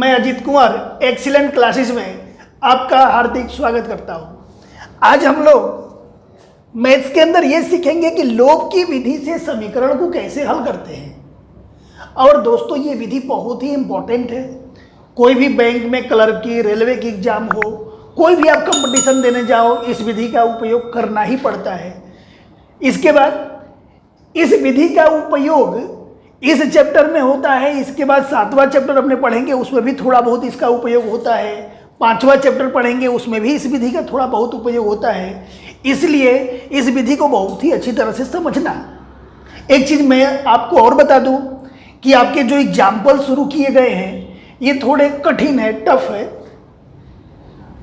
मैं Ajit Kumar excellent classes में आपका हार्दिक स्वागत करता हूं। आज हम लोग मैथ्स के अंदर ये सीखेंगे कि लोभ की विधि से समीकरण को कैसे हल करते हैं। और दोस्तों ये विधि बहुत ही इंपॉर्टेंट है। कोई भी बैंक में क्लर्क की, रेलवे की एग्जाम हो, कोई भी आप कंपटीशन देने जाओ, इस विधि का उपयोग करना ही पड़ता है। इसके बाद इस विधि का उपयोग इस चैप्टर में होता है। इसके बाद 7वां चैप्टर अपने पढ़ेंगे, उसमें भी थोड़ा बहुत इसका उपयोग होता है। 5वां चैप्टर पढ़ेंगे, उसमें भी इस विधि का थोड़ा बहुत उपयोग होता है। इसलिए इस विधि को बहुत ही अच्छी तरह से समझना। एक चीज़ मैं आपको और बता दूं कि आपके जो एग्जाम्पल शुरू किए गए हैं ये थोड़े कठिन है, टफ है।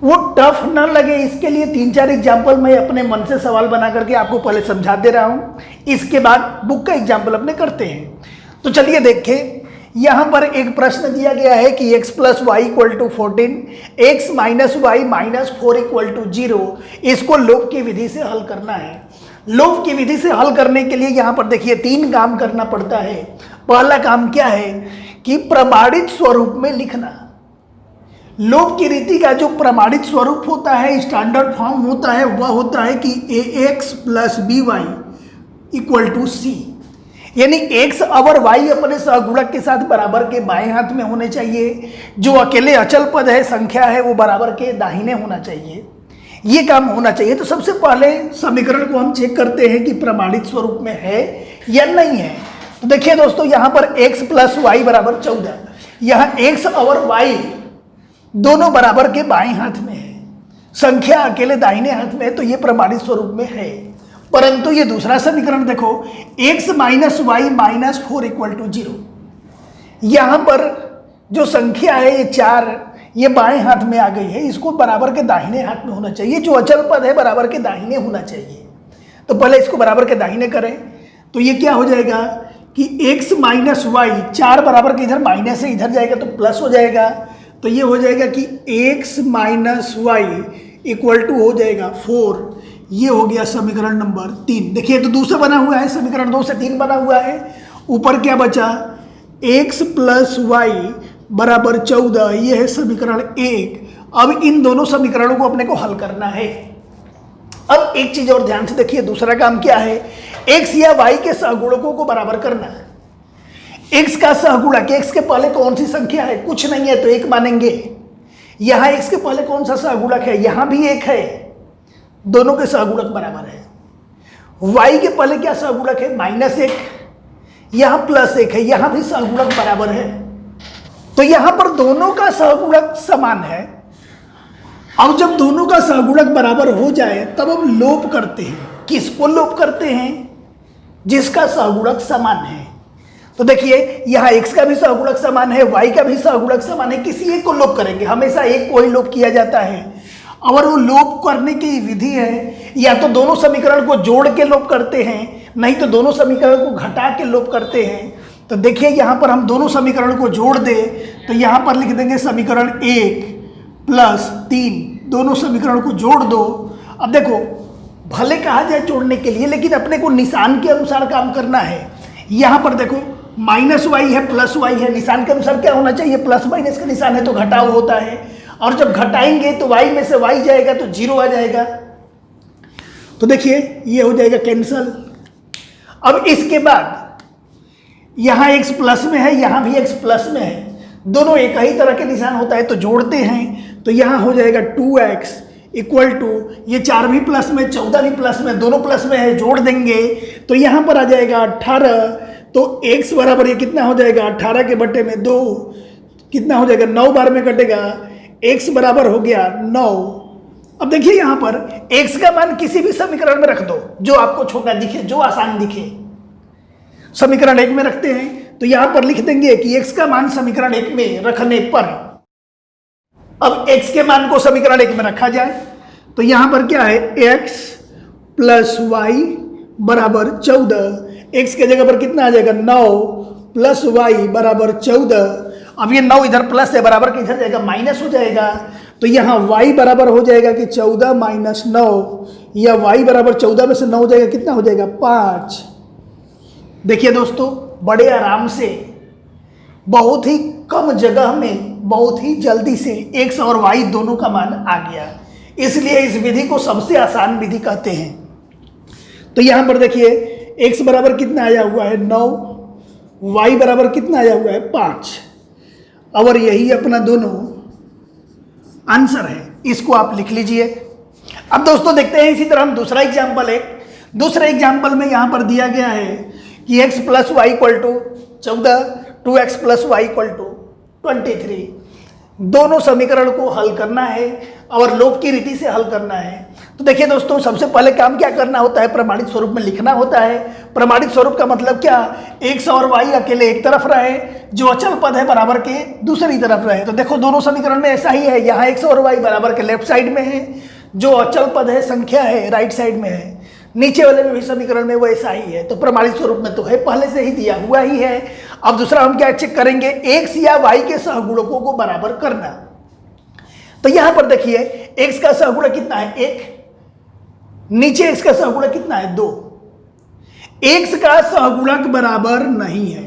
वो टफ ना लगे इसके लिए 3-4 एग्जाम्पल मैं अपने मन से सवाल बना करके आपको पहले समझा दे रहा हूँ। इसके बाद बुक का एग्जाम्पल अपने करते हैं। तो चलिए देखें, यहाँ पर एक प्रश्न दिया गया है कि x + y = 14, x - y - 4 = 0। इसको लोभ की विधि से हल करना है। लोभ की विधि से हल करने के लिए यहाँ पर देखिए 3 काम करना पड़ता है। पहला काम क्या है कि प्रमाणित स्वरूप में लिखना। लोभ की रीति का जो प्रमाणित स्वरूप होता है, स्टैंडर्ड फॉर्म होता है, वह होता है कि ax + by = c, यानी x और y अपने सहगुणक के साथ बराबर के बाएं हाथ में होने चाहिए। जो अकेले अचल पद है, संख्या है, वो बराबर के दाहिने होना चाहिए। ये काम होना चाहिए। तो सबसे पहले समीकरण को हम चेक करते हैं कि प्रमाणित स्वरूप में है या नहीं है। तो देखिए दोस्तों, यहाँ पर x + y = 14, यहाँ x और y दोनों बराबर के बाएं हाथ में है, संख्या अकेले दाहिने हाथ में है, तो ये प्रमाणित स्वरूप में है। परंतु ये दूसरा समीकरण देखो, x - y - 4 = 0। यहाँ पर जो संख्या है ये 4, ये बाएं हाथ में आ गई है, इसको बराबर के दाहिने हाथ में होना चाहिए। जो अचल पद है बराबर के दाहिने होना चाहिए। तो पहले इसको बराबर के दाहिने करें तो ये क्या हो जाएगा कि x - y, 4 बराबर के इधर माइनस है, इधर जाएगा तो प्लस हो जाएगा। तो ये हो जाएगा कि x - y = हो जाएगा 4। ये हो गया समीकरण नंबर 3। देखिए तो दूसरा बना हुआ है, समीकरण 2 से 3 बना हुआ है। ऊपर क्या बचा, x + y = 14, ये है समीकरण 1। अब इन दोनों समीकरणों को अपने को हल करना है। अब एक चीज और ध्यान से देखिए, दूसरा काम क्या है, x या y के सहगुणकों को बराबर करना है। x का सहगुणक, x के पहले कौन सी संख्या है, कुछ नहीं है तो 1 मानेंगे। यहां x के पहले कौन सा सहगुणक है, यहां भी 1 है, दोनों के सहगुणक बराबर है। y के पहले क्या सहगुणक है, -1, यहां +1 है, यहां भी सहगुणक बराबर है। तो यहां पर दोनों का सहगुणक समान है। अब जब दोनों का सहगुणक बराबर हो जाए तब हम लोभ करते हैं। किसको लोभ करते हैं, जिसका सहगुणक समान है। तो देखिए यहाँ x का भी सहगुणक समान है, y का भी सहगुणक समान है, किसी एक को लोभ करेंगे। हमेशा एक को ही लोभ किया जाता है। और वो लोभ करने की विधि है, या तो दोनों समीकरण को जोड़ के लोभ करते हैं, नहीं तो दोनों समीकरण को घटा के लोभ करते हैं। तो देखिए यहाँ पर हम दोनों समीकरण को जोड़ दें तो यहाँ पर लिख देंगे समीकरण 1 + 3, दोनों समीकरण को जोड़ दो। अब देखो, भले कहा जाए जोड़ने के लिए, लेकिन अपने को निशान के अनुसार काम करना है। यहाँ पर देखो -y है, +y है, निशान के अनुसार क्या होना चाहिए, +- का निशान है तो घटाव होता है। और जब घटाएंगे तो y में से y जाएगा तो 0 आ जाएगा। तो देखिए ये हो जाएगा कैंसल। अब इसके बाद यहाँ x प्लस में है, यहाँ भी x प्लस में है, दोनों एक ही तरह के निशान होता है तो जोड़ते हैं। तो यहाँ हो जाएगा 2x = ये 4 भी प्लस में, 14 भी प्लस में, दोनों प्लस में है, जोड़ देंगे तो यहाँ पर आ जाएगा 18। तो x बराबर ये कितना हो जाएगा, 18 के बटे में 2, कितना हो जाएगा, 9 बार में कटेगा, x बराबर हो गया 9। अब देखिए यहाँ पर x का मान किसी भी समीकरण में रख दो, जो आपको छोटा दिखे, जो आसान दिखे। समीकरण 1 में रखते हैं तो यहाँ पर लिख देंगे कि x का मान समीकरण 1 में रखने पर, अब x के मान को समीकरण 1 में रखा जाए तो यहाँ पर क्या है, x + y = 14। x के जगह पर कितना आ जाएगा, 9 + y = 14। अब ये 9 इधर प्लस है, बराबर के इधर जाएगा माइनस हो जाएगा। तो यहाँ y बराबर हो जाएगा कि 14 - 9, या y बराबर 14 में से 9 हो जाएगा, कितना हो जाएगा, 5। देखिए दोस्तों, बड़े आराम से बहुत ही कम जगह में बहुत ही जल्दी से x और y दोनों का मान आ गया, इसलिए इस विधि को सबसे आसान विधि कहते हैं। तो यहां पर देखिए x बराबर कितना आया हुआ है 9, y बराबर कितना आया हुआ है 5, और यही अपना दोनों आंसर है, इसको आप लिख लीजिए। अब दोस्तों देखते हैं इसी तरह हम दूसरा एग्जाम्पल है। दूसरे एग्जाम्पल में यहां पर दिया गया है कि x plus y equal to 14, 2x plus y equal to 23, दोनों समीकरण को हल करना है और लोभ की रीति से हल करना है। तो देखिए दोस्तों, सबसे पहले काम क्या करना होता है, प्रमाणित स्वरूप में लिखना होता है। प्रमाणित स्वरूप का मतलब क्या, x और y अकेले एक तरफ रहे, जो अचल पद है बराबर के दूसरी तरफ रहे। तो देखो दोनों समीकरण में ऐसा ही है, यहाँ x और y बराबर के लेफ्ट साइड में है, जो अचल पद है संख्या है राइट साइड में है, नीचे वाले में भी समीकरण में वो ऐसा ही है। तो प्रमाणित स्वरूप में तो है, पहले से ही दिया हुआ ही है। अब दूसरा हम क्या चेक करेंगे, x या y के सहगुणकों को बराबर करना। तो यहां पर देखिए x का सहगुणक कितना है 1, नीचे x का सहगुणक कितना है 2। x का सहगुणक बराबर नहीं है,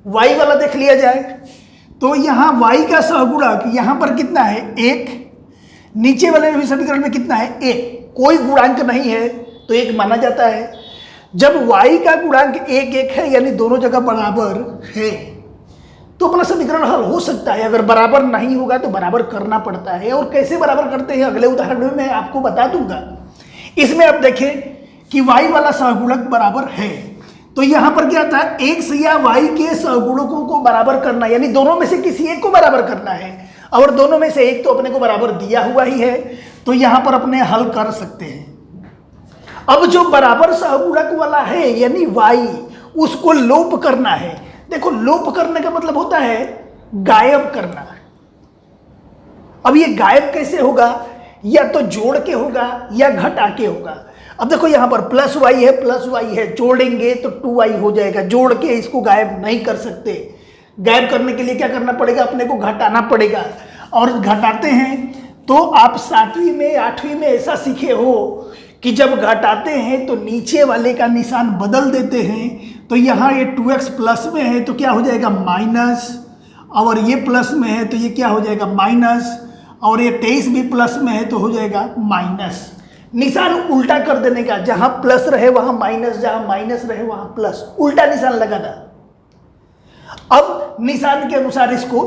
y वाला देख लिया जाए। तो यहां y का सहगुणक यहां पर कितना है 1, नीचे वाले में भी समीकरण में कितना है 1, कोई गुणांक नहीं है तो 1 माना जाता है। जब y का गुणांक 1 1 है, यानी दोनों जगह बराबर है, तो अपना समीकरण हल हो सकता है। अगर बराबर नहीं होगा तो बराबर करना पड़ता है, और कैसे बराबर करते हैं अगले उदाहरण में मैं आपको बता दूंगा। इसमें आप देखें कि y वाला सहगुणक बराबर है, तो यहां पर क्या था, x या y के सहगुणकों को बराबर करना, यानी दोनों में से किसी एक को बराबर करना है, और दोनों में से एक तो अपने को बराबर दिया हुआ ही है, तो यहां पर अपने हल कर सकते हैं। अब जो बराबर सहगुणक वाला है यानी y, उसको लोप करना है। देखो लोप करने का मतलब होता है गायब करना। अब ये गायब कैसे होगा, या तो जोड़ के होगा या घटा के होगा। अब देखो यहां पर प्लस वाई है, प्लस वाई है, जोड़ेंगे तो 2y हो जाएगा, जोड़ के इसको गायब नहीं कर सकते। गायब करने के लिए क्या करना पड़ेगा, अपने को घटाना पड़ेगा, और घटाते हैं तो आप 7वीं में 8वीं में ऐसा सीखे हो कि जब घटाते हैं तो नीचे वाले का निशान बदल देते हैं। तो यहाँ ये 2x प्लस में है तो क्या हो जाएगा माइनस, और ये प्लस में है तो ये क्या हो जाएगा माइनस, और ये 23 भी प्लस में है तो हो जाएगा माइनस। निशान उल्टा कर देने का, जहाँ प्लस रहे वहाँ माइनस, जहाँ माइनस रहे वहाँ प्लस, उल्टा निशान लगाना। अब निशान के अनुसार इसको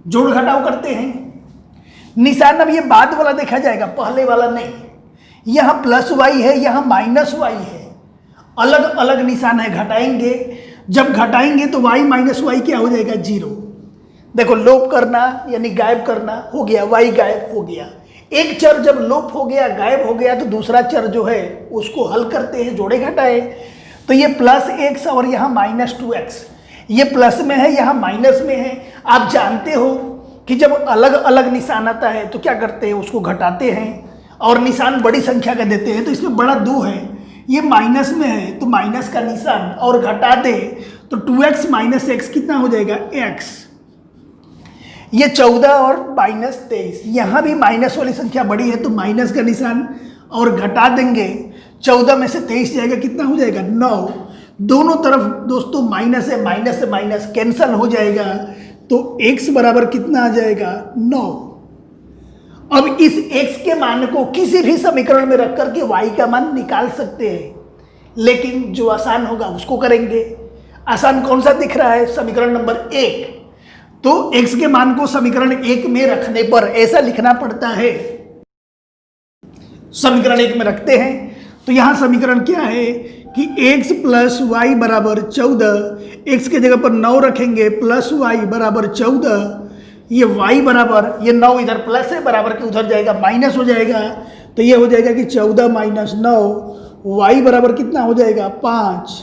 जोड़ घटाव करते हैं। निशान अब ये बाद वाला देखा जाएगा, पहले वाला नहीं। यहाँ प्लस वाई है, यहाँ माइनस वाई है, अलग अलग निशान है, घटाएंगे। जब घटाएंगे तो y माइनस वाई क्या हो जाएगा 0। देखो लोप करना यानी गायब करना हो गया, y गायब हो गया। एक चर जब लोप हो गया, गायब हो गया, तो दूसरा चर जो है उसको हल करते हैं, जोड़े घटाए। तो ये प्लस x और यहाँ माइनस 2x, ये प्लस में है यहाँ माइनस में है। आप जानते हो कि जब अलग अलग निशान आता है तो क्या करते हैं, उसको घटाते हैं और निशान बड़ी संख्या का देते हैं। तो इसमें बड़ा 2 है, ये माइनस में है तो माइनस का निशान, और घटा दे तो 2x माइनस x कितना हो जाएगा x। ये 14 और माइनस 23, यहाँ भी माइनस वाली संख्या बड़ी है तो माइनस का निशान, और घटा देंगे 14 में से 23 जाएगा, कितना हो जाएगा 9। दोनों तरफ दोस्तों माइनस है, माइनस से माइनस कैंसल हो जाएगा, तो x बराबर कितना आ जाएगा 9। अब इस x के मान को किसी भी समीकरण में रख करके y का मान निकाल सकते हैं, लेकिन जो आसान होगा उसको करेंगे। आसान कौन सा दिख रहा है, समीकरण नंबर 1। तो x के मान को समीकरण 1 में रखने पर ऐसा लिखना पड़ता है, समीकरण 1 में रखते हैं तो यहां समीकरण क्या है कि x प्लस वाई बराबर 14, x के जगह पर 9 रखेंगे, प्लस वाई बराबर 14, ये y बराबर, ये 9 इधर प्लस है बराबर के उधर जाएगा माइनस हो जाएगा, तो ये हो जाएगा कि 14 माइनस 9, y बराबर कितना हो जाएगा 5।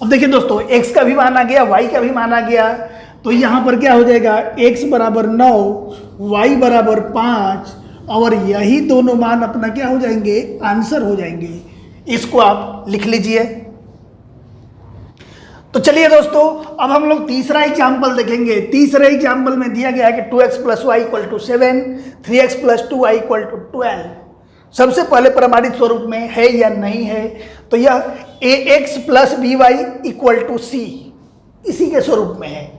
अब देखिए दोस्तों x का भी मान आ गया, y का भी मान आ गया, तो यहाँ पर क्या हो जाएगा x बराबर 9, y बराबर 5, और यही दोनों मान अपना क्या हो जाएंगे, आंसर हो जाएंगे। इसको आप लिख लीजिए। तो चलिए दोस्तों अब हम लोग तीसरा एग्जाम्पल देखेंगे। तीसरे एग्जाम्पल में दिया गया है कि 2x plus y equal to 7, 3x plus 2y equal to 12। सबसे पहले प्रमाणित स्वरूप में है या नहीं है, तो यह ax plus B Y equal to C, इसी के स्वरूप में है।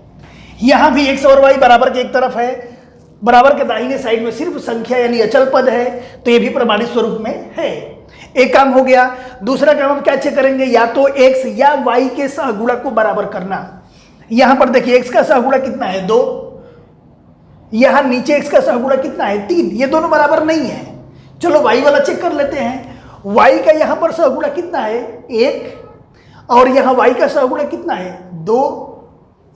यहां भी x और y बराबर के एक तरफ है, बराबर के दाहिने साइड में सिर्फ संख्या यानी अचल पद है, तो ये भी प्रमाणित स्वरूप में है। एक काम हो गया। दूसरा काम हम क्या चेक करेंगे, या तो x या y के सहगुणक को बराबर करना। यहां पर देखिए x का सहगुणक कितना है 2, यहां नीचे x का सहगुणक कितना है 3, ये दोनों बराबर नहीं है। चलो y वाला चेक कर लेते हैं। y का यहां पर सहगुणक कितना है 1, और यहां y का सहगुणक कितना है 2,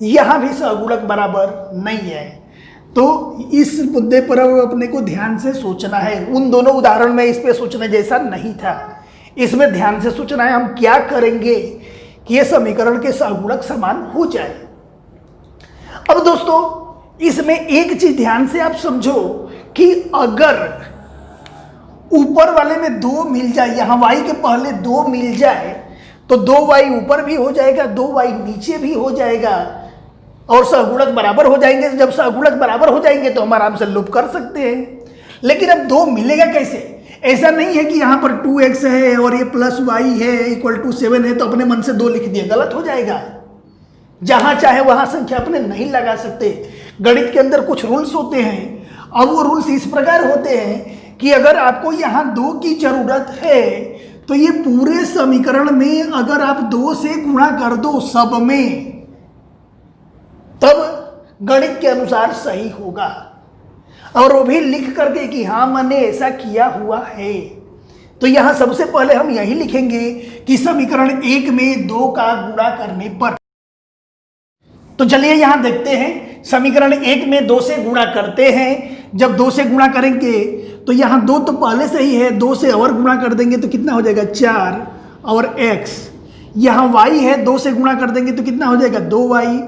यहां भी सहगुणक बराबर नहीं है। तो इस मुद्दे पर अपने को ध्यान से सोचना है। उन दोनों उदाहरण में इस पे सोचने जैसा नहीं था, इसमें ध्यान से सोचना है हम क्या करेंगे कि ये समीकरण के सहगुणक समान हो जाए। अब दोस्तों इसमें एक चीज ध्यान से आप समझो कि अगर ऊपर वाले में 2 मिल जाए, यहां y के पहले 2 मिल जाए तो 2y ऊपर भी हो जाएगा, 2y नीचे भी हो जाएगा और सहगुणक बराबर हो जाएंगे। जब सहगुणक बराबर हो जाएंगे तो हम आराम से लूप कर सकते हैं। लेकिन अब 2 मिलेगा कैसे? ऐसा नहीं है कि यहाँ पर 2x है और ये प्लस y है इक्वल टू 7 है तो अपने मन से 2 लिख दिया, गलत हो जाएगा। जहां चाहे वहां संख्या अपने नहीं लगा सकते। गणित के अंदर कुछ रूल्स होते हैं। अब वो रूल्स इस प्रकार होते हैं कि अगर आपको यहाँ 2 की जरूरत है तो ये पूरे समीकरण में अगर आप 2 से गुणा कर दो सब में, तब गणित के अनुसार सही होगा। और वो भी लिख करके कि हाँ मैंने ऐसा किया हुआ है। तो यहां सबसे पहले हम यही लिखेंगे कि समीकरण 1 में 2 का गुणा करने पर। तो चलिए यहां देखते हैं, समीकरण 1 में 2 से गुणा करते हैं। जब 2 से गुणा करेंगे तो यहां 2 तो पहले से ही है, 2 से और गुणा कर देंगे तो कितना हो जाएगा 4 और x। यहां y है, 2 से गुणा कर देंगे तो कितना हो जाएगा 2y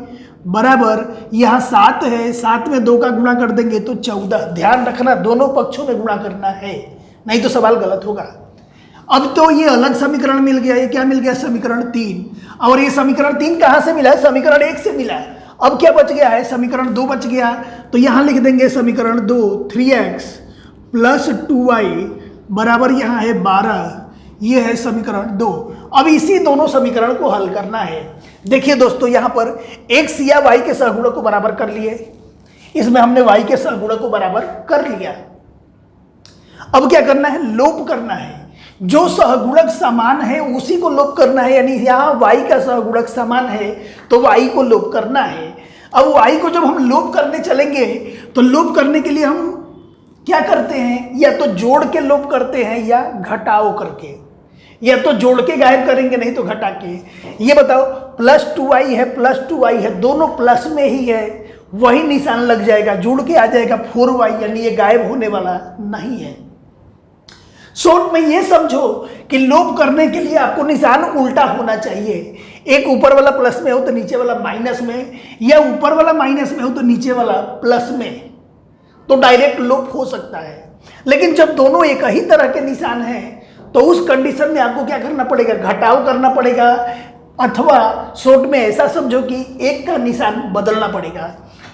बराबर, यहाँ 7 है, 7 में 2 का गुणा कर देंगे तो 14। ध्यान रखना दोनों पक्षों में गुणा करना है, नहीं तो सवाल गलत होगा। अब तो ये अलग समीकरण मिल गया, ये क्या मिल गया समीकरण 3। और ये समीकरण 3 कहाँ से मिला है? समीकरण 1 से मिला है। अब क्या बच गया है? समीकरण 2 बच गया। तो यहाँ लिख देंगे समीकरण 2 3x प्लस 2y बराबर यहाँ है 12। ये है समीकरण 2। अब इसी दोनों समीकरण को हल करना है। देखिए दोस्तों यहाँ पर x या y के सहगुणक को बराबर कर लिए, इसमें हमने y के सहगुणक को बराबर कर लिया। अब क्या करना है? लोप करना है। जो सहगुणक समान है उसी को लोप करना है, यानी यहाँ y का सहगुणक समान है तो y को लोप करना है। अब y को जब हम लोप करने चलेंगे तो लोप करने के लिए हम क्या करते हैं? या तो जोड़ के लोप करते हैं या घटाओ करके। या तो जोड़ के गायब करेंगे, नहीं तो घटा के। ये बताओ प्लस 2y है, प्लस 2y है, दोनों प्लस में ही है, वही निशान लग जाएगा, जुड़ के आ जाएगा 4y, यानी ये गायब होने वाला नहीं है। शॉर्ट में ये समझो कि लोप करने के लिए आपको निशान उल्टा होना चाहिए। एक ऊपर वाला प्लस में हो तो नीचे वाला माइनस में, या ऊपर वाला माइनस में हो तो नीचे वाला प्लस में, तो डायरेक्ट लोप हो सकता है। लेकिन जब दोनों एक ही तरह के निशान हैं तो उस कंडीशन में आपको क्या करना पड़ेगा? घटाव करना पड़ेगा, अथवा शॉर्ट में ऐसा समझो कि एक का निशान बदलना पड़ेगा।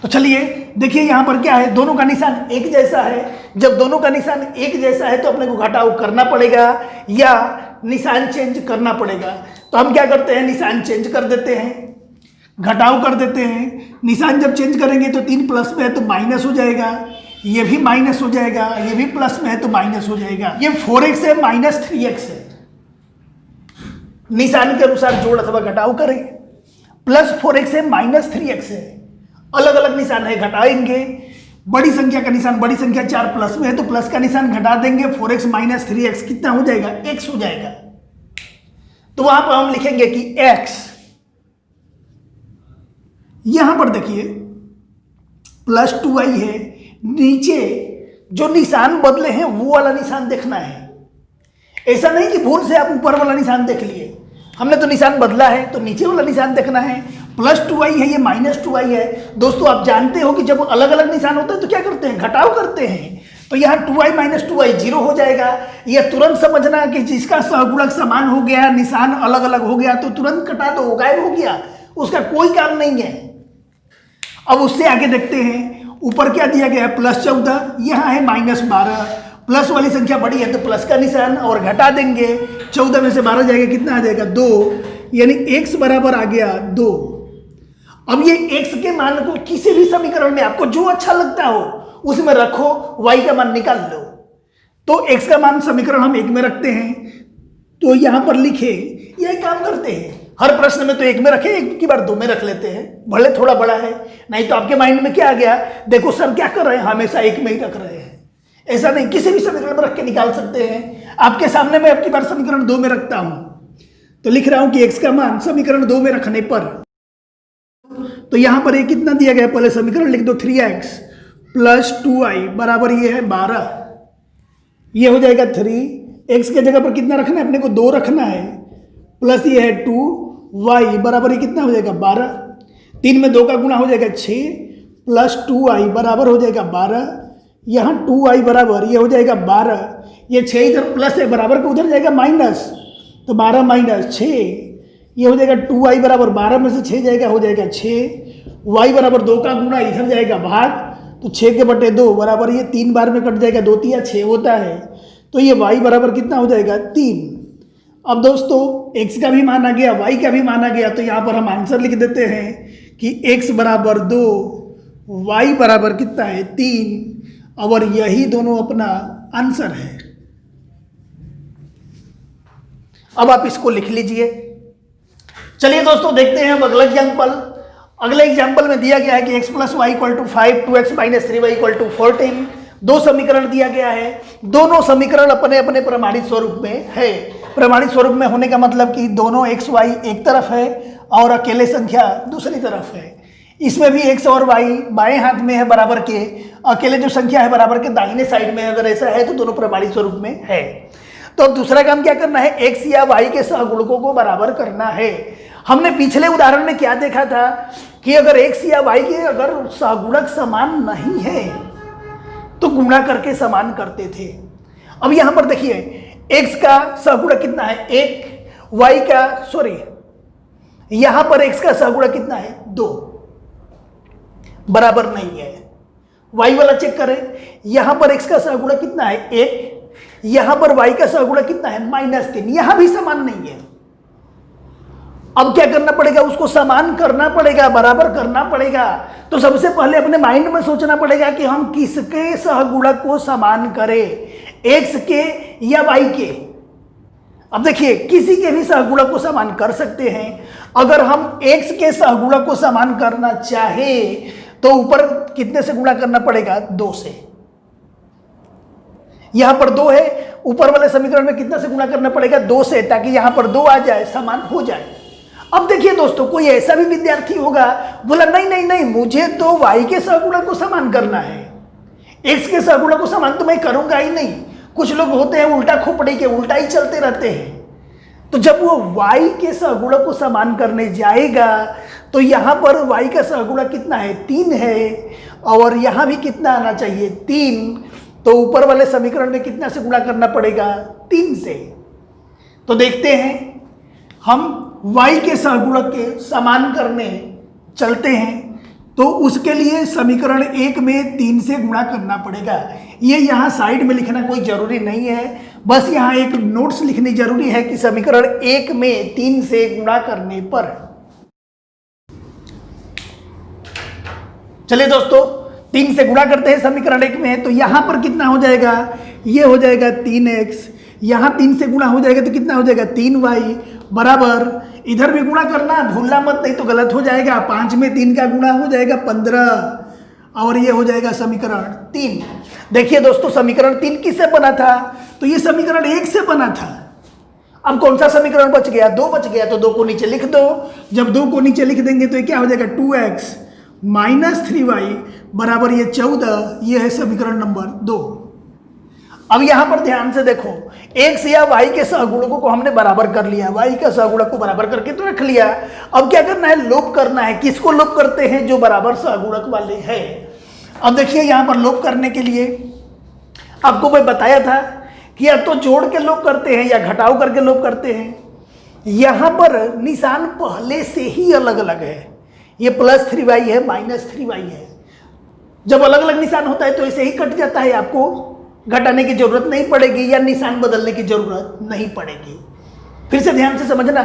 तो चलिए देखिए यहाँ पर क्या है, दोनों का निशान एक जैसा है। जब दोनों का निशान एक जैसा है तो अपने को घटाव करना पड़ेगा या निशान चेंज करना पड़ेगा। तो हम क्या करते हैं? निशान चेंज कर देते हैं, घटाव कर देते हैं। निशान जब चेंज करेंगे तो 3 प्लस में है तो माइनस हो जाएगा, ये भी माइनस हो जाएगा, ये भी प्लस में है तो माइनस हो जाएगा। ये 4x है माइनस 3x है। निशान के अनुसार जोड़ अथवा घटाव करें। प्लस 4x है माइनस 3x है, अलग अलग निशान है, घटाएंगे। बड़ी संख्या का निशान, बड़ी संख्या 4 प्लस में है तो प्लस का निशान घटा देंगे, 4x माइनस 3x कितना हो जाएगा? x हो जाएगा। तो वहां पर हम लिखेंगे कि x, यहां पर देखिए प्लस 2y है, नीचे जो निशान बदले हैं वो वाला निशान देखना है। ऐसा नहीं कि भूल से आप ऊपर वाला निशान देख लिए, हमने तो निशान बदला है तो नीचे वाला निशान देखना है। प्लस 2y है, ये माइनस 2y है। दोस्तों आप जानते हो कि जब अलग अलग निशान होते हैं तो क्या करते हैं? घटाव करते हैं। तो यहाँ 2y माइनस 2y 0 हो जाएगा। यह तुरंत समझना कि जिसका सहगुणक समान हो गया, निशान अलग अलग हो गया तो तुरंत घटा दो, गायब हो गया, उसका कोई काम नहीं है। अब उससे आगे देखते हैं, ऊपर क्या दिया गया है? प्लस 14, यहाँ है माइनस 12। प्लस वाली संख्या बड़ी है तो प्लस का निशान और घटा देंगे। 14 में से 12 जाएगा, कितना आ जाएगा? 2, यानी x बराबर आ गया 2। अब ये x के मान को किसी भी समीकरण में आपको जो अच्छा लगता हो उसमें रखो, y का मान निकाल लो। तो x का मान समीकरण हम 1 में रखते हैं, तो यहां पर लिखे, यही काम करते हैं हर प्रश्न में। तो 1 में रखे, एक की बार 2 में रख लेते हैं, भले थोड़ा बड़ा है। नहीं तो आपके माइंड में क्या आ गया, देखो सर क्या कर रहे हैं, हमेशा 1 में ही रख रहे हैं। ऐसा नहीं, किसी भी समीकरण में रख के निकाल सकते हैं। आपके सामने मैं आपकी बार समीकरण 2 में रखता हूं, तो लिख रहा हूं कि x का मान समीकरण 2 में रखने पर, तो यहां पर ये कितना दिया गया, पहले समीकरण लिख दो, 3x प्लस 2y बराबर ये है 12, ये हो जाएगा 3। x के जगह पर कितना रखना है, अपने को 2 रखना है, प्लस ये है 2y बराबर ये कितना हो जाएगा 12। 3 में 2 का गुणा हो जाएगा 6, प्लस 2y बराबर हो जाएगा 12। यहाँ 2y बराबर ये हो जाएगा 12, ये 6 इधर प्लस है, बराबर को उधर जाएगा माइनस, तो 12 माइनस 6, ये हो जाएगा 2y बराबर 12 में से 6 जाएगा, हो जाएगा 6। y बराबर 2 का गुणा इधर जाएगा भाग, तो 6 के बटे 2 बराबर ये 3 बार में कट जाएगा, 2 तिया 6 होता है, तो ये y बराबर कितना हो जाएगा 3। अब दोस्तों x का भी मान आ गया, y का भी मान आ गया, तो यहाँ पर हम आंसर लिख देते हैं कि x बराबर 2, y बराबर कितना है 3, और यही दोनों अपना आंसर है। अब आप इसको लिख लीजिए। चलिए दोस्तों देखते हैं अब अगला एग्जाम्पल। अगले एग्जाम्पल में दिया गया है कि x plus y equal to 5, 2x minus 3y equal to 14। दो समीकरण दिया गया है, दोनों समीकरण अपने अपने प्रमाणित स्वरूप में है। प्रमाणित स्वरूप में होने का मतलब कि दोनों x y एक तरफ है और अकेले संख्या दूसरी तरफ है। इसमें भी x और y बाएं हाथ में है बराबर के, अकेले जो संख्या है बराबर के दाहिने साइड में। अगर ऐसा है तो दोनों प्रमाणित स्वरूप में है। तो अब दूसरा काम क्या करना है, x या y के सहगुणकों को बराबर करना है। हमने पिछले उदाहरण में क्या देखा था कि अगर x या y के अगर सहगुणक समान नहीं है तो गुणा करके समान करते थे। अब यहां पर देखिए x का सहगुणक कितना है 1, y का यहां पर x का सहगुणक कितना है 2, बराबर नहीं है। y वाला चेक करें, यहां पर x का सहगुणक कितना है 1, यहां पर y का सहगुणक कितना है -3, यहां भी समान नहीं है। अब क्या करना पड़ेगा, उसको समान करना पड़ेगा, बराबर करना पड़ेगा। तो सबसे पहले अपने माइंड में सोचना पड़ेगा कि हम किसके सहगुणक को समान करें, x के या y के। अब देखिए किसी के भी सहगुणक को समान कर सकते हैं। अगर हम x के सहगुणक को समान करना चाहे तो ऊपर कितने से गुणा करना पड़ेगा 2 से। यहां पर 2 है, ऊपर वाले समीकरण में कितना से गुणा करना पड़ेगा 2 से, ताकि यहां पर 2 आ जाए, समान हो जाए। अब देखिए दोस्तों, कोई ऐसा भी विद्यार्थी होगा बोला नहीं नहीं नहीं मुझे तो y के सहगुणक को समान करना है, x के सहगुणक को समान तो मैं करूंगा ही नहीं। कुछ लोग होते हैं उल्टा खोपड़ी के, उल्टा ही चलते रहते हैं। तो जब वो y के सहगुणक को समान करने जाएगा तो यहां पर y का सहगुणक कितना है 3 है, और यहां भी कितना आना चाहिए 3। तो ऊपर वाले समीकरण में कितना से गुणा करना पड़ेगा 3 से। तो देखते हैं हम y के सहगुणक के समान करने चलते हैं, तो उसके लिए समीकरण 1 में 3 से गुणा करना पड़ेगा। ये यहाँ साइड में लिखना कोई जरूरी नहीं है, बस यहाँ एक नोट्स लिखनी जरूरी है कि समीकरण 1 में 3 से गुणा करने पर। चलिए दोस्तों 3 से गुणा करते हैं समीकरण 1 में, तो यहाँ पर कितना हो जाएगा, ये हो जाएगा 3x, यहाँ 3 से गुणा हो जाएगा तो कितना हो जाएगा 3y बराबर, इधर भी गुणा करना भूलना मत, नहीं तो गलत हो जाएगा। 5 में 3 का गुणा हो जाएगा 15, और ये हो जाएगा समीकरण 3। देखिए दोस्तों समीकरण 3 किससे बना था, तो ये समीकरण 1 से बना था। अब कौन सा समीकरण बच गया, 2 बच गया, तो 2 को नीचे लिख दो। जब 2 को नीचे लिख देंगे तो ये क्या हो जाएगा 2x माइनस 3y बराबर ये 14, ये है समीकरण नंबर 2। अब यहां पर ध्यान से देखो, x या y के सहगुणकों को हमने बराबर कर लिया, y का सहगुणक को बराबर करके तो रख लिया। अब क्या करना है, लोप करना है। किसको लोप करते हैं, जो बराबर सहगुणक वाले हैं। अब देखिए यहां पर लोप करने के लिए आपको मैं बताया था कि या तो जोड़ के लोप करते हैं या घटाव करके लोप करते हैं। यहां पर निशान पहले से ही अलग अलग है, ये +3y है -3y है। जब अलग अलग निशान होता है तो ऐसे ही कट जाता है, आपको घटाने की जरूरत नहीं पड़ेगी या निशान बदलने की जरूरत नहीं पड़ेगी। फिर से ध्यान से समझना,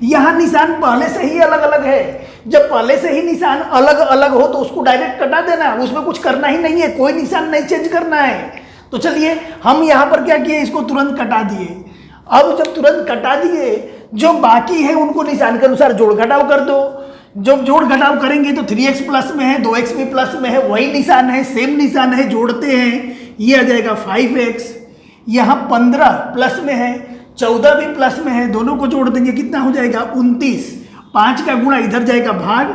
यहां निशान पहले से ही अलग अलग है, जब पहले से ही निशान अलग अलग हो तो उसको डायरेक्ट कटा देना, उसमें कुछ करना ही नहीं है, कोई निशान नहीं चेंज करना है। तो चलिए हम यहाँ पर क्या किए, इसको तुरंत कटा दिए। अब जब तुरंत कटा दिए, जो बाकी है उनको निशान के अनुसार जोड़ घटाव कर दो। जब जोड़ घटाव करेंगे तो 3x प्लस में है, 2x भी प्लस में है, वही निशान है, सेम निशान है, जोड़ते हैं, ये आ जाएगा 5x। यहाँ 15 प्लस में है, 14 भी प्लस में है, दोनों को जोड़ देंगे कितना हो जाएगा 29। 5 का गुणा इधर जाएगा भाग,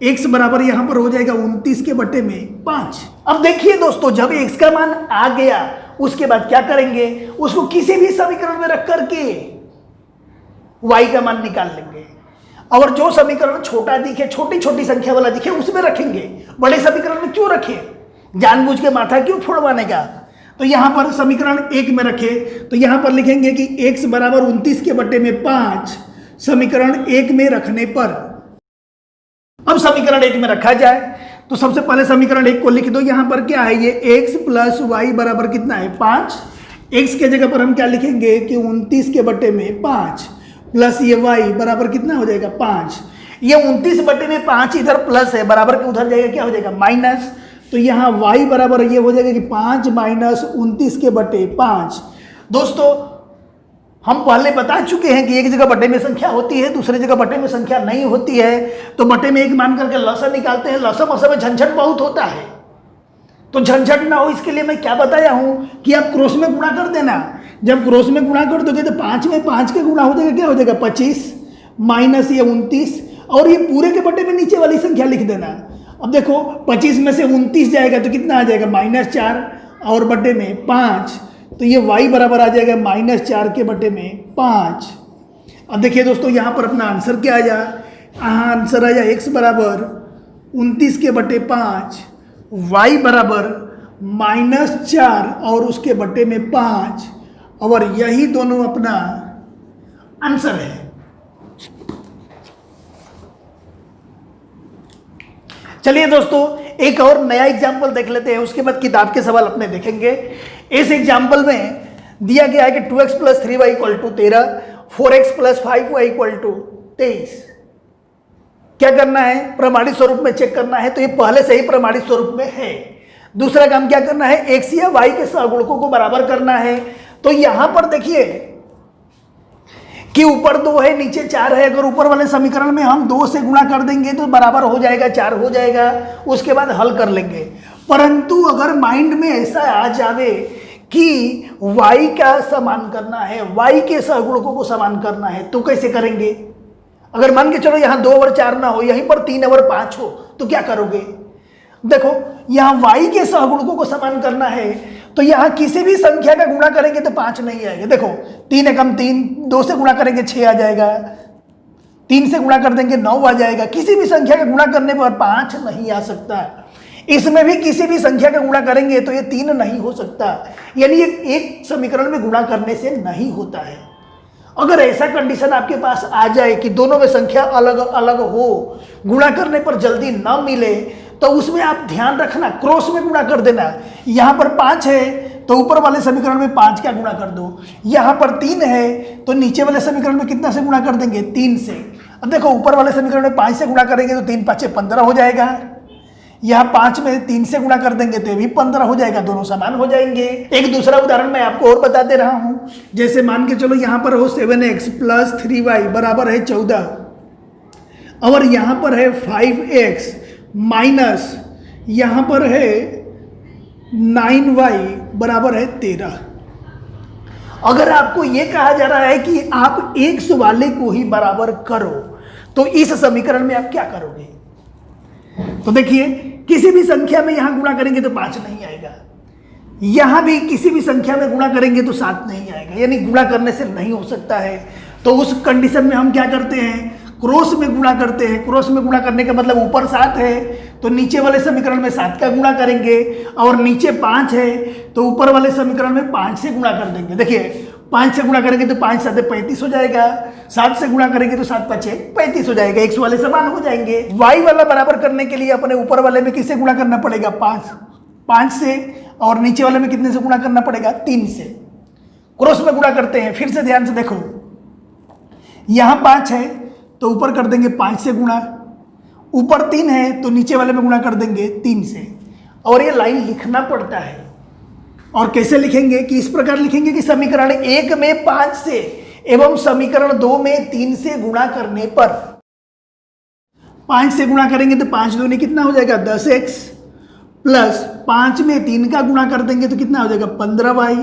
x बराबर यहाँ पर हो जाएगा 29 के बटे में 5। अब देखिए दोस्तों, जब x का मान आ गया उसके बाद क्या करेंगे, उसको किसी भी समीकरण में रख करके y का मान निकाल लेंगे, और जो समीकरण छोटा दिखे, छोटी छोटी संख्या वाला दिखे, उसमें रखेंगे। बड़े समीकरण में क्यों रखें, जानबूझ के माथा क्यों फोड़वाने का। तो यहाँ पर समीकरण 1 में रखे तो यहाँ पर लिखेंगे कि x बराबर 29 के बटे में 5 समीकरण 1 में रखने पर। अब समीकरण 1 में रखा जाए तो सबसे पहले समीकरण 1 को लिख दो। यहाँ पर क्या है, ये x प्लस वाई बराबर कितना है 5। x के जगह पर हम क्या लिखेंगे कि 29 के बटे में 5 प्लस ये y बराबर कितना हो जाएगा 5। ये 29 बटे में 5 इधर प्लस है, बराबर के उधर जाएगा क्या हो जाएगा माइनस। तो यहाँ y बराबर ये हो जाएगा कि 5 माइनस 29 के बटे 5। दोस्तों हम पहले बता चुके हैं कि एक जगह बटे में संख्या होती है, दूसरी जगह बटे में संख्या नहीं होती है। तो बटे में 1 मान करके लसा निकालते हैं, लसा मसा में झंझट बहुत होता है, तो झंझट ना हो इसके लिए मैं क्या बताया हूँ कि आप क्रॉस में गुणा कर देना। जब क्रॉस में गुणा कर दोगे तो 5 में 5 का गुणा हो जाएगा, क्या हो जाएगा 25 माइनस ये 29, और ये पूरे के बटे में नीचे वाली संख्या लिख देना। अब देखो 25 में से 29 जाएगा तो कितना आ जाएगा -4 और बटे में 5, तो ये y बराबर आ जाएगा -4 के बटे में 5। अब देखिए दोस्तों यहाँ पर अपना आंसर क्या आया, आंसर आया x बराबर 29 के बटे 5, y बराबर -4 और उसके बटे में 5, और यही दोनों अपना आंसर है। चलिए दोस्तों एक और नया एग्जाम्पल देख लेते हैं, उसके बाद किताब के सवाल अपने देखेंगे। इस एग्जाम्पल में दिया गया है कि 2x plus 3y equal to 13, 4x plus 5y equal to 23। क्या करना है, प्रमाणित स्वरूप में चेक करना है, तो ये पहले से ही प्रमाणित स्वरूप में है। दूसरा काम क्या करना है, x या y के सहगुणकों को बराबर करना है। तो यहां पर देखिए कि ऊपर 2 है नीचे 4 है, अगर ऊपर वाले समीकरण में हम 2 से गुणा कर देंगे तो बराबर हो जाएगा 4 हो जाएगा, उसके बाद हल कर लेंगे। परंतु अगर माइंड में ऐसा आ जावे कि y का समान करना है, y के सहगुणकों को समान करना है, तो कैसे करेंगे। अगर मान के चलो यहाँ 2 और 4 ना हो, यहीं पर 3 और 5 हो, तो क्या करोगे। देखो यहाँ y के सहगुणकों को समान करना है, तो यहाँ किसी भी संख्या का गुणा करेंगे तो 5 नहीं आएगा। देखो 3 एकम 3, 2 से गुणा करेंगे 6 आ जाएगा, 3 से गुणा कर देंगे 9 आ जाएगा। किसी भी संख्या का गुणा करने पर 5 नहीं आ सकता। इसमें भी किसी भी संख्या का गुणा करेंगे तो ये 3 नहीं हो सकता, यानी ये एक समीकरण में गुणा करने से नहीं होता है। अगर ऐसा कंडीशन आपके पास आ जाए कि दोनों में संख्या अलग अलग हो, गुणा करने पर जल्दी न मिले, तो उसमें आप ध्यान रखना क्रॉस में गुणा कर देना। यहाँ पर 5 है तो ऊपर वाले समीकरण में 5 का गुणा कर दो, यहाँ पर 3 है तो नीचे वाले समीकरण में कितना से गुणा कर देंगे 3 से। अब देखो ऊपर वाले समीकरण में 5 से गुणा करेंगे तो 3 5 15 हो जाएगा, यहाँ 5 में 3 से गुणा कर देंगे तो ये भी 15 हो जाएगा, दोनों समान हो जाएंगे। एक दूसरा उदाहरण मैं आपको और बता दे रहा हूँ, जैसे मान के चलो यहाँ पर हो 7x प्लस 3y बराबर है 14, और यहाँ पर है 5x माइनस यहाँ पर है 9y बराबर है 13। अगर आपको यह कहा जा रहा है कि आप x वाले को ही बराबर करो, तो इस समीकरण में आप क्या करोगे। तो देखिए किसी भी संख्या में यहां गुणा करेंगे तो 5 नहीं आएगा, यहां भी किसी भी संख्या में गुणा करेंगे तो 7 नहीं आएगा, यानी गुणा करने से नहीं हो सकता है। तो उस कंडीशन में हम क्या करते हैं, क्रॉस में गुणा करते हैं। क्रॉस में गुणा करने का मतलब ऊपर 7 है तो नीचे वाले समीकरण में 7 का गुणा करेंगे, और नीचे 5 है तो ऊपर वाले समीकरण में 5 से गुणा कर देंगे। देखिए 5 से गुणा करेंगे तो 5 7 35 हो जाएगा, 7 से गुणा करेंगे तो 7 5 35 हो जाएगा, x वाले समान हो जाएंगे। y वाला बराबर करने के लिए अपने ऊपर वाले में किससे गुणा करना पड़ेगा 5 से, और नीचे वाले में कितने से गुणा करना पड़ेगा 3 से। क्रॉस में गुणा करते हैं, फिर से ध्यान से देखो, यहाँ 5 है तो ऊपर कर देंगे 5 से गुणा, ऊपर 3 है तो नीचे वाले में गुणा कर देंगे 3 से, और ये लाइन लिखना पड़ता है। और कैसे लिखेंगे कि इस प्रकार लिखेंगे कि समीकरण 1 में 5 से एवं समीकरण 2 में 3 से गुणा करने पर, 5 से गुणा करेंगे तो 5 दूनी कितना हो जाएगा 10x, प्लस 5 में 3 का गुणा कर देंगे तो कितना हो जाएगा 15y,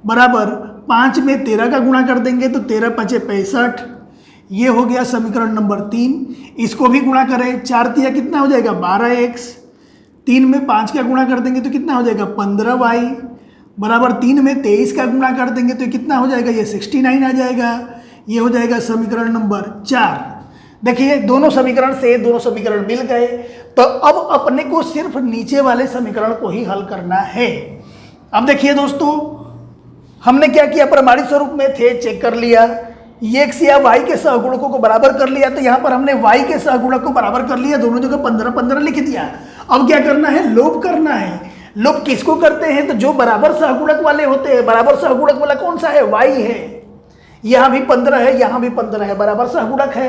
बराबर 5 में 13 का गुणा कर देंगे तो 13 5 65। ये हो गया समीकरण नंबर 3। इसको भी गुणा करें, 4 तिया कितना हो जाएगा 12x, 3 में 5 का गुणा कर देंगे तो कितना हो जाएगा 15y, बराबर 3 में 23 का गुणा कर देंगे तो कितना हो जाएगा, ये 69 आ जाएगा। ये हो जाएगा समीकरण नंबर 4। देखिए दोनों समीकरण से दोनों समीकरण मिल गए, तो अब अपने को सिर्फ नीचे वाले समीकरण को ही हल करना है। अब देखिए दोस्तों, हमने क्या किया, प्रमाणित स्वरूप में थे, चेक कर लिया, ये x या y के सहगुणकों को बराबर कर लिया, तो यहाँ पर हमने y के सहगुणक को बराबर कर लिया, दोनों जगह 15 15 लिख दिया। अब क्या करना है, लोभ करना है। लोभ किसको करते हैं, तो जो बराबर सहगुणक वाले होते हैं। बराबर सहगुणक वाला कौन सा है, y है। यहाँ भी 15 है, यहाँ भी 15 है, बराबर सहगुणक है,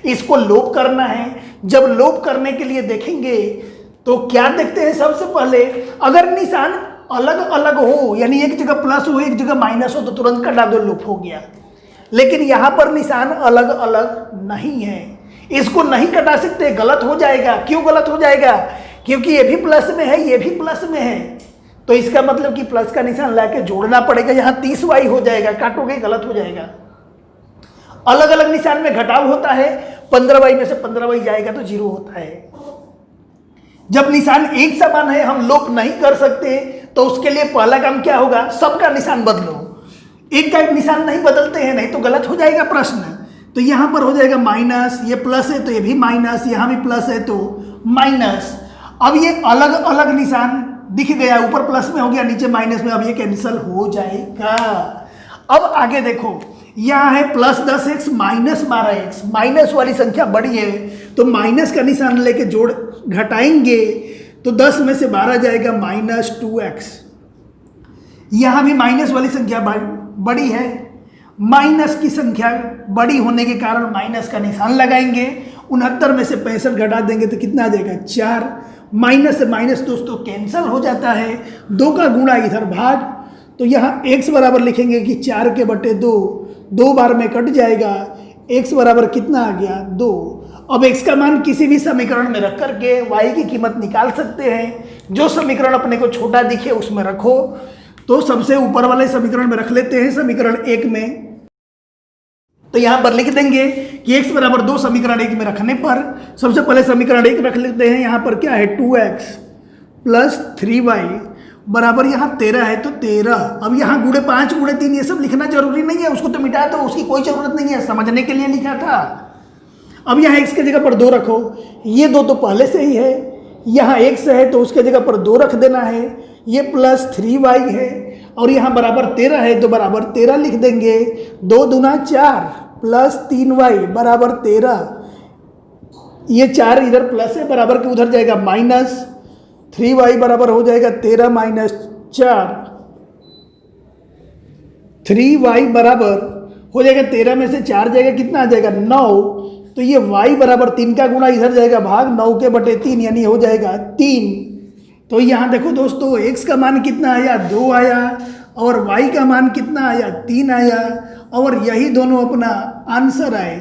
इसको लोभ करना है। जब लोभ करने के लिए देखेंगे तो क्या देखते हैं, सबसे पहले अगर निशान अलग अलग हो, यानी एक जगह प्लस हो एक जगह माइनस हो, तो तुरंत कटा दो, लोप हो गया। लेकिन यहाँ पर निशान अलग अलग नहीं है, इसको नहीं कटा सकते, गलत हो जाएगा। क्यों गलत हो जाएगा, क्योंकि ये भी प्लस में है, ये भी प्लस में है, तो इसका मतलब कि प्लस का निशान लाके जोड़ना पड़ेगा। यहाँ 30y हो जाएगा, काटोगे गलत हो जाएगा। अलग अलग निशान में घटाव होता है, 15y में से 15y जाएगा तो 0 होता है। जब निशान एक समान है, हम लोप नहीं कर सकते, तो उसके लिए पहला काम क्या होगा, सबका निशान बदलो। एक का एक निशान नहीं बदलते हैं, नहीं तो गलत हो जाएगा प्रश्न। तो यहाँ पर हो जाएगा माइनस, ये प्लस है तो ये भी माइनस, यहाँ भी प्लस है तो माइनस। अब ये अलग अलग निशान दिख गया, ऊपर प्लस में हो गया, नीचे माइनस में, अब ये कैंसिल हो जाएगा। अब आगे देखो, यहाँ है plus 10x minus 12x, minus वाली संख्या बड़ी है तो माइनस का निशान लेके जोड़ घटाएंगे तो 10 में से 12 जाएगा माइनस 2x। यहाँ भी माइनस वाली संख्या बड़ी है, माइनस की संख्या बड़ी होने के कारण माइनस का निशान लगाएंगे। 69 में से 65 घटा देंगे तो कितना आ जाएगा 4। माइनस से माइनस दोस्तों कैंसिल हो जाता है, 2 का गुणा इधर भाग, तो यहाँ x बराबर लिखेंगे कि 4/2, 2 बार में कट जाएगा, x बराबर कितना आ गया 2। अब x का मान किसी भी समीकरण में रख करके y की कीमत निकाल सकते हैं। जो समीकरण अपने को छोटा दिखे उसमें रखो, तो सबसे ऊपर वाले समीकरण में रख लेते हैं, समीकरण 1 में। तो यहाँ पर लिख देंगे कि x बराबर 2 समीकरण 1 में रखने पर सबसे पहले समीकरण 1 रख लेते हैं। यहाँ पर क्या है 2x प्लस 3y बराबर यहाँ 13 है तो 13। अब यहाँ गुणे 5 गुणे 3 ये सब लिखना जरूरी नहीं है, उसको तो मिटा दो, उसकी कोई जरूरत नहीं है, समझने के लिए लिखा था। अब यहाँ x के जगह पर 2 रखो, ये 2 तो पहले से ही है, यहाँ x है तो उसके जगह पर 2 रख देना है, ये प्लस 3y है, और यहाँ बराबर 13 है तो बराबर 13 लिख देंगे। 2 दूना 4 प्लस 3y बराबर 13, ये 4 इधर प्लस है, बराबर के उधर जाएगा माइनस, 3y बराबर हो जाएगा 13 माइनस 4, 3y बराबर हो जाएगा 13 में से 4 जाएगा, कितना आ जाएगा 9। तो ये y बराबर 3 का गुणा इधर जाएगा भाग 9/3, यानी हो जाएगा 3। तो यहाँ देखो दोस्तों, x का मान कितना आया 2 आया, और y का मान कितना आया 3 आया, और यही दोनों अपना आंसर आए।